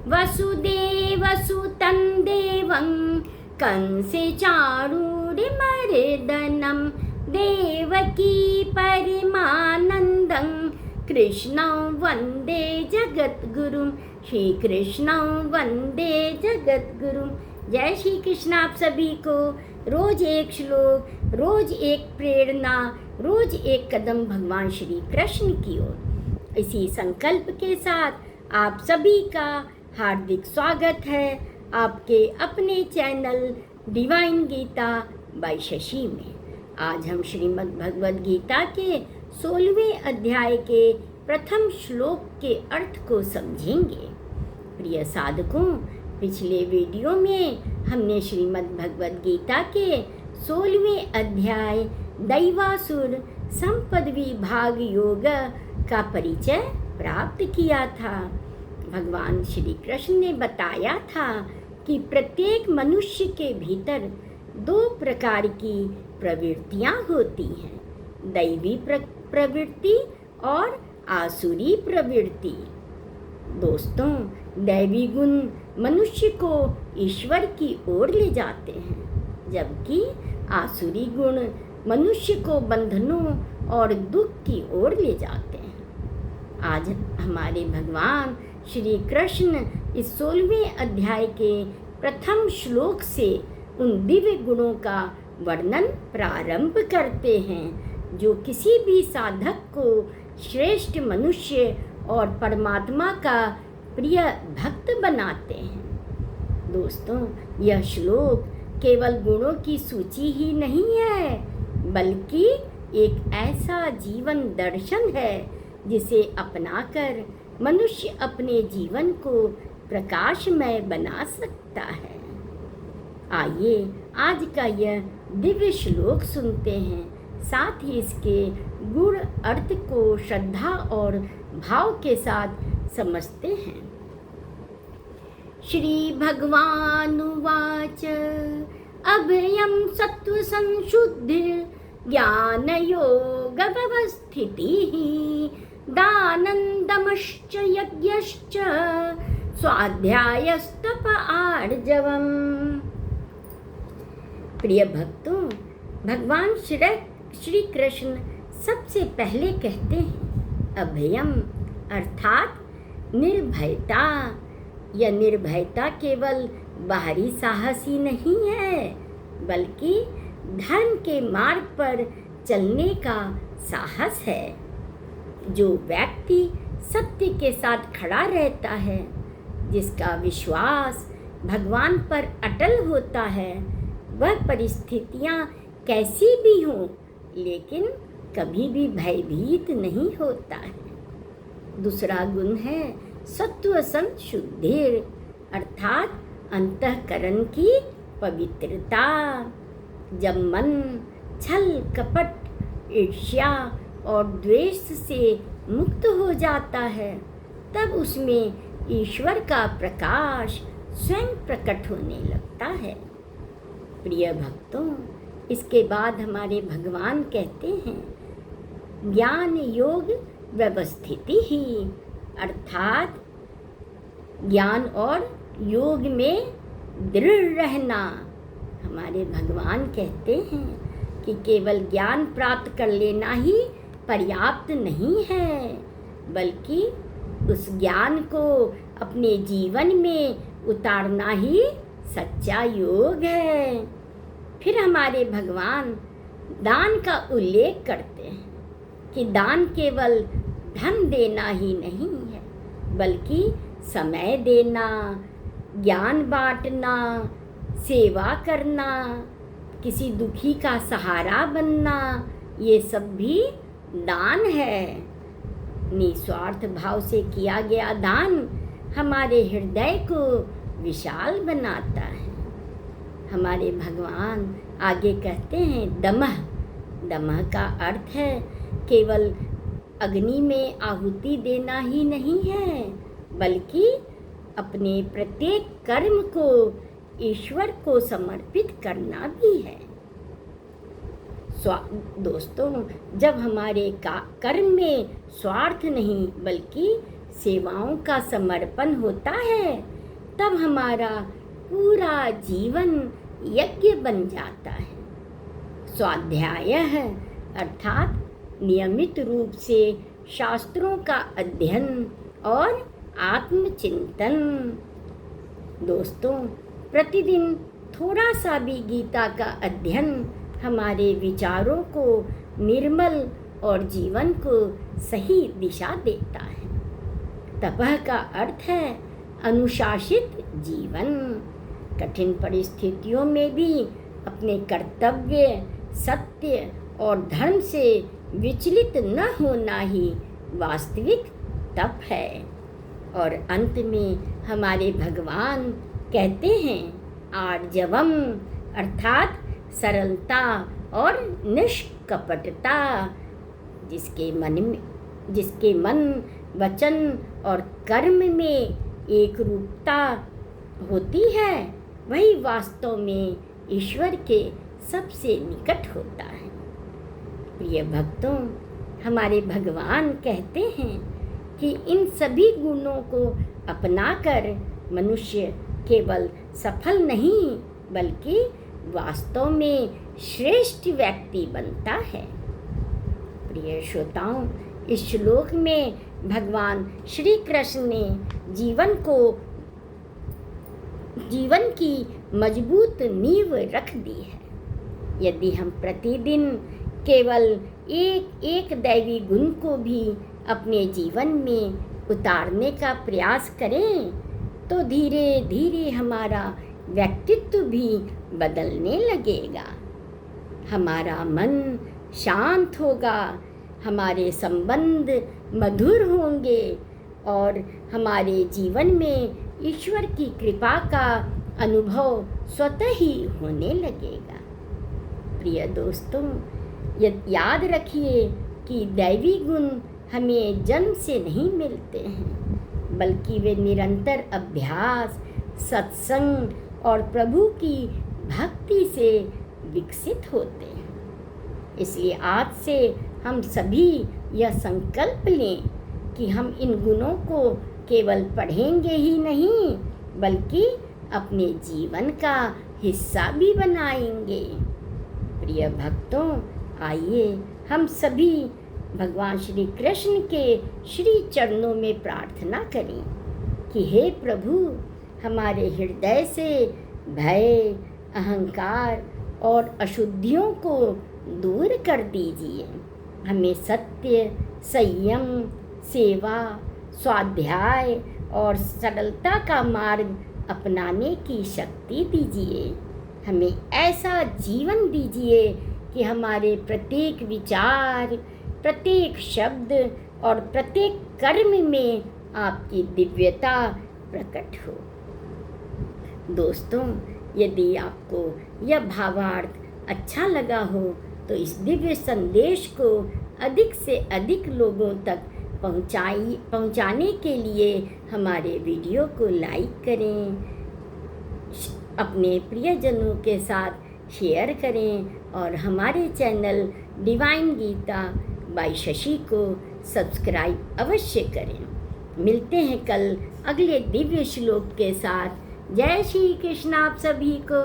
वसुदेवसुतं देवं कंसे चाणूरमर्दनं देवकी परमानन्दं कृष्णं वन्दे जगद्गुरुं। श्री कृष्णं वन्दे जगद्गुरुं। जय श्री कृष्ण। आप सभी को रोज एक श्लोक, रोज एक प्रेरणा, रोज एक कदम भगवान श्री कृष्ण की ओर, इसी संकल्प के साथ आप सभी का हार्दिक स्वागत है आपके अपने channel divine Gita by Shashi में। आज हम श्रीमद् भगवद गीता के 16वें अध्याय के प्रथम श्लोक के अर्थ को समझेंगे। प्रिय साधकों, पिछले वीडियो में हमने श्रीमद् भगवद गीता के 16वें अध्याय दैवासुर संपद विभाग योग का परिचय प्राप्त किया था। भगवान श्री कृष्ण ने बताया था कि प्रत्येक मनुष्य के भीतर 2 प्रकार की प्रवृत्तियां होती हैं, दैवी प्रवृत्ति और आसुरी प्रवृत्ति। दोस्तों, दैवी गुण मनुष्य को ईश्वर की ओर ले जाते हैं, जबकि आसुरी गुण मनुष्य को बंधनों और दुख की ओर ले जाते हैं। आज हमारे भगवान श्री कृष्ण इस 16वें अध्याय के प्रथम श्लोक से उन दिव्य गुणों का वर्णन प्रारंभ करते हैं जो किसी भी साधक को श्रेष्ठ मनुष्य और परमात्मा का प्रिय भक्त बनाते हैं। दोस्तों, यह श्लोक केवल गुणों की सूची ही नहीं है, बल्कि एक ऐसा जीवन दर्शन है जिसे अपनाकर मनुष्य अपने जीवन को प्रकाशमय बना सकता है। आइए आज का यह दिव्य श्लोक सुनते हैं, साथ ही इसके गूढ़ अर्थ को श्रद्धा और भाव के साथ समझते हैं। श्री भगवानुवाच अभयं सत्व संशुद्धिर् ज्ञान योग व्यवस्थितिः दानं दमश्च यज्ञश्च स्वाध्यायस्तप आर्जवम्। प्रिय भक्तों, भगवान श्री कृष्ण सबसे पहले कहते हैं अभयम अर्थात निर्भयता। यह निर्भयता केवल बाहरी साहस ही नहीं है, बल्कि धर्म के मार्ग पर चलने का साहस है। जो व्यक्ति सत्य के साथ खड़ा रहता है, जिसका विश्वास भगवान पर अटल होता है, वह परिस्थितियां कैसी भी हों, लेकिन कभी भी भयभीत नहीं होता है। दूसरा गुण है सत्व संशुद्धिर अर्थात अंतःकरण की पवित्रता। जब मन छल कपट, ईर्ष्या और द्वेष से मुक्त हो जाता है, तब उसमें ईश्वर का प्रकाश स्वयं प्रकट होने लगता है। प्रिय भक्तों, इसके बाद हमारे भगवान कहते हैं ज्ञान योग व्यवस्थिति ही अर्थात ज्ञान और योग में दृढ़ रहना। हमारे भगवान कहते हैं कि केवल ज्ञान प्राप्त कर लेना ही पर्याप्त नहीं है, बल्कि उस ज्ञान को अपने जीवन में उतारना ही सच्चा योग है। फिर हमारे भगवान दान का उल्लेख करते हैं कि दान केवल धन देना ही नहीं है, बल्कि समय देना, ज्ञान बांटना, सेवा करना, किसी दुखी का सहारा बनना, ये सब भी दान है। निस्वार्थ भाव से किया गया दान हमारे हृदय को विशाल बनाता है। हमारे भगवान आगे कहते हैं दमः। दमः का अर्थ है केवल अग्नि में आहुति देना ही नहीं है, बल्कि अपने प्रत्येक कर्म को ईश्वर को समर्पित करना भी है। दोस्तों, जब हमारे कर्म में स्वार्थ नहीं बल्कि सेवाओं का समर्पण होता है, तब हमारा पूरा जीवन यज्ञ बन जाता है। स्वाध्याय अर्थात नियमित रूप से शास्त्रों का अध्ययन और आत्मचिंतन। दोस्तों, प्रतिदिन थोड़ा सा भी गीता का अध्ययन हमारे विचारों को निर्मल और जीवन को सही दिशा देता है। तपः का अर्थ है अनुशासित जीवन। कठिन परिस्थितियों में भी अपने कर्तव्य, सत्य और धर्म से विचलित न होना ही वास्तविक तप है। और अंत में हमारे भगवान कहते हैं आर्जवम अर्थात सरलता और निष्कपटता। जिसके मन, वचन और कर्म में एक रूपता होती है, वही वास्तव में ईश्वर के सबसे निकट होता है। प्रिय भक्तों, हमारे भगवान कहते हैं कि इन सभी गुणों को अपनाकर मनुष्य केवल सफल नहीं बल्कि वास्तव में श्रेष्ठ व्यक्ति बनता है। प्रिय श्रोताओं, इस श्लोक में भगवान श्री कृष्ण ने जीवन की मजबूत नींव रख दी है। यदि हम प्रतिदिन केवल एक एक दैवी गुण को भी अपने जीवन में उतारने का प्रयास करें तो धीरे धीरे हमारा व्यक्तित्व भी बदलने लगेगा। हमारा मन शांत होगा, हमारे संबंध मधुर होंगे और हमारे जीवन में ईश्वर की कृपा का अनुभव स्वतः ही होने लगेगा। प्रिय दोस्तों, याद रखिए कि दैवी गुण हमें जन्म से नहीं मिलते हैं, बल्कि वे निरंतर अभ्यास, सत्संग और प्रभु की भक्ति से विकसित होते हैं। इसलिए आज से हम सभी यह संकल्प लें कि हम इन गुणों को केवल पढ़ेंगे ही नहीं बल्कि अपने जीवन का हिस्सा भी बनाएंगे। प्रिय भक्तों, आइए हम सभी भगवान श्री कृष्ण के श्री चरणों में प्रार्थना करें कि हे प्रभु, हमारे हृदय से भय, अहंकार और अशुद्धियों को दूर कर दीजिए। हमें सत्य, संयम, सेवा, स्वाध्याय और सरलता का मार्ग अपनाने की शक्ति दीजिए। हमें ऐसा जीवन दीजिए कि हमारे प्रत्येक विचार, प्रत्येक शब्द और प्रत्येक कर्म में आपकी दिव्यता प्रकट हो। दोस्तों, यदि आपको यह भावार्थ अच्छा लगा हो तो इस दिव्य संदेश को अधिक से अधिक लोगों तक पहुंचाने के लिए हमारे वीडियो को लाइक करें, अपने प्रियजनों के साथ शेयर करें और हमारे channel divine Gita by Shashi को सब्सक्राइब अवश्य करें। मिलते हैं कल अगले दिव्य श्लोक के साथ। जय श्री कृष्ण आप सभी को।